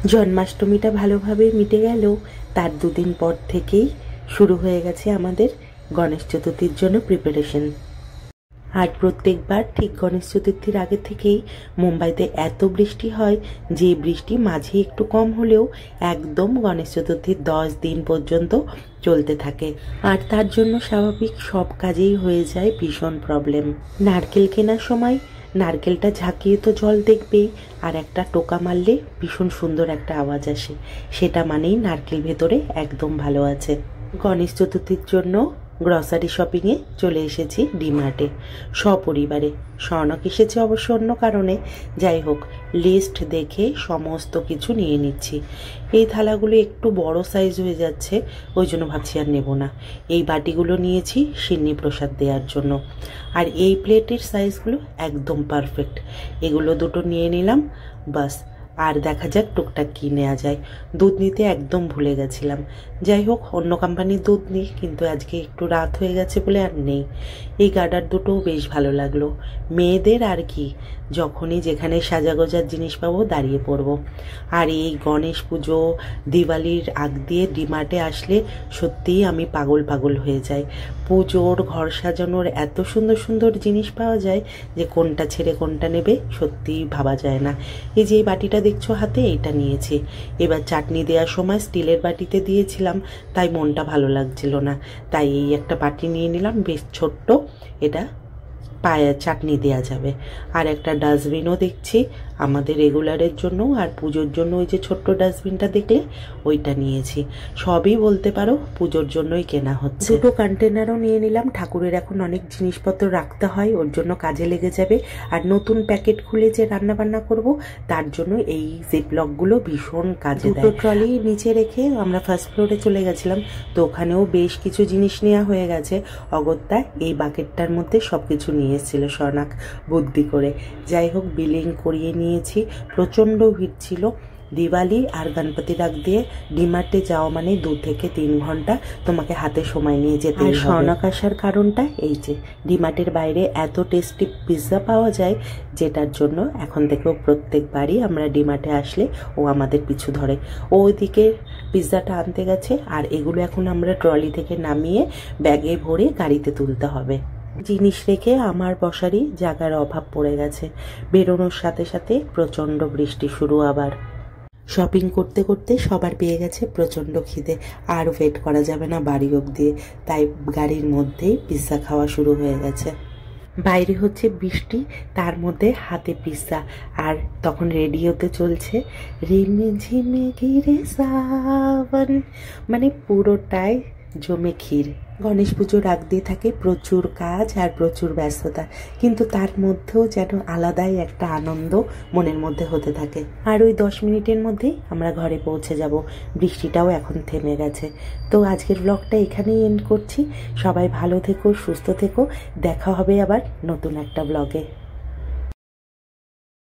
জন্মাষ্টমীটা ভালোভাবে মিটে গেলেও তার দুদিন পর থেকেই শুরু হয়ে গেছে আমাদের গণেশ চতুর্থীর জন্য প্রিপারেশন। আর প্রত্যেকবার ঠিক গণেশ চতুর্থীর আগে থেকেই মুম্বাইতে এত বৃষ্টি হয় যে বৃষ্টি মাঝে একটু কম হলেও একদম গণেশ চতুর্থীর 10 দিন পর্যন্ত চলতে থাকে। আর তার জন্য স্বাভাবিক সব কাজেই হয়ে যায় ভীষণ প্রবলেম। নারকেল কেনার সময় নারকেলটা ঝাঁকিয়ে তো জল দেখবেই, আর একটা টোকা মারলে ভীষণ সুন্দর একটা আওয়াজ আসে, সেটা মানেই নারকেল ভেতরে একদম ভালো আছে। গণেশ চতুর্থীর জন্য গ্রসারি শপিংয়ে চলে এসেছি ডিমার্টে সপরিবারে। শৌনক এসেছে অবশ্য অন্য কারণে, যাই হোক লিস্ট দেখে সমস্ত কিছু নিয়ে নিচ্ছি। এই থালাগুলো একটু বড় সাইজ হয়ে যাচ্ছে, ওই জন্য ভাবছি আর নেব না। এই বাটিগুলো নিয়েছি সিন্নি প্রসাদ দেওয়ার জন্য, আর এই প্লেটের সাইজগুলো একদম পারফেক্ট। এগুলো দুটো নিয়ে নিলাম, বাস। আর দেখা যাক টুকটাক কী নেওয়া যায়। দুধ নিতে একদম ভুলে গেছিলাম। যাই হোক অন্য কোম্পানির দুধ নিই, কিন্তু আজকে একটু রাত হয়ে গেছে বলে আর নেই। এই গার্ডার দুটোও বেশ ভালো লাগলো। মেয়েদের আর কি, যখনই যেখানে সাজাগোজার জিনিস পাবো দাঁড়িয়ে পড়বো। আর এই গণেশ পুজো দিওয়ালির আগ দিয়ে ডিমার্টে আসলে সত্যিই আমি পাগল পাগল হয়ে যাই। পুজোর ঘর সাজানোর এত সুন্দর সুন্দর জিনিস পাওয়া যায় যে কোনটা ছেড়ে কোনটা নেবে সত্যিই ভাবা যায় না। এই যে এই বাটিটা দেখছো হাতে, এটা নিয়েছি। এবার চাটনি দেওয়ার সময় স্টিলের বাটিতে দিয়েছিলাম, তাই মনটা ভালো লাগছিল না, তাই এই একটা বাটি নিয়ে নিলাম, বেশ ছোট্ট। এটা পায়ে চাটনি দেওয়া যাবে। আর একটা ডাস্টবিনও দেখছি আমাদের রেগুলারের জন্য, আর পুজোর জন্য ওই যে ছোট্ট ডাস্টবিনটা দেখলে ওইটা নিয়েছি। সবই বলতে পারো পুজোর জন্যই কেনা হচ্ছে। দুটো কন্টেনারও নিয়ে নিলাম, ঠাকুরের এখন অনেক জিনিসপত্র রাখতে হয়, ওর জন্য কাজে লেগে যাবে। আর নতুন প্যাকেট খুলে যে রান্না বান্না করব তার জন্য এই জিপলকগুলো ভীষণ কাজে দেয়। দুটো ট্রলি নিচে রেখে আমরা ফার্স্ট ফ্লোরে চলে গেছিলাম, তো ওখানেও বেশ কিছু জিনিস নেওয়া হয়ে গেছে। অগত্যা এই বাকেটটার মধ্যে সব কিছু নিয়ে এসেছিল শৌনক বুদ্ধি করে। যাই হোক বিলিং করিয়ে নিয়েছি। প্রচণ্ড ভিড় ছিল। দিওয়ালি আর গণপতি রাখ দিয়ে ডিমার্টে যাওয়া মানে 2 থেকে 3 ঘন্টা তোমাকে হাতে সময় নিয়ে যেতে হবে। শৌনক আসার কারণটা এই যে ডিমার্টের বাইরে এত টেস্টি পিৎজা পাওয়া যায়, যেটার জন্য এখন থেকেও প্রত্যেকবারই আমরা ডিমার্টে আসলে ও আমাদের পিছু ধরে। ও ওইদিকে পিৎজাটা আনতে গেছে, আর এগুলো এখন আমরা ট্রলি থেকে নামিয়ে ব্যাগে ভরে গাড়িতে তুলতে হবে। জিনিস রেখে আমার বসারই জায়গার অভাব পড়ে গেছে। বেরোনোর সাথে সাথে প্রচণ্ড বৃষ্টি শুরু আবার। শপিং করতে করতে সবার পেয়ে গেছে প্রচণ্ড খিদে, আর ওয়েট করা যাবে না বাড়ি অবধি, তাই গাড়ির মধ্যেই পিৎজা খাওয়া শুরু হয়ে গেছে। বাইরে হচ্ছে বৃষ্টি, তার মধ্যে হাতে পিৎজা, আর তখন রেডিওতে চলছে রিমে ঝিমে ঘিরে সাবন, মানে পুরোটাই জমে ক্ষীর। গণেশ পুজোর আগ দিয়ে থাকে প্রচুর কাজ আর প্রচুর ব্যস্ততা, কিন্তু তার মধ্যেও যেন আলাদাই একটা আনন্দ মনের মধ্যে হতে থাকে। আর ওই 10 মিনিটের মধ্যেই আমরা ঘরে পৌঁছে যাব। বৃষ্টিটাও এখন থেমে গেছে। তো আজকের ব্লগটা এখানেই এন্ড করছি। সবাই ভালো থেকো, সুস্থ থেকো। দেখা হবে আবার নতুন একটা ব্লগে।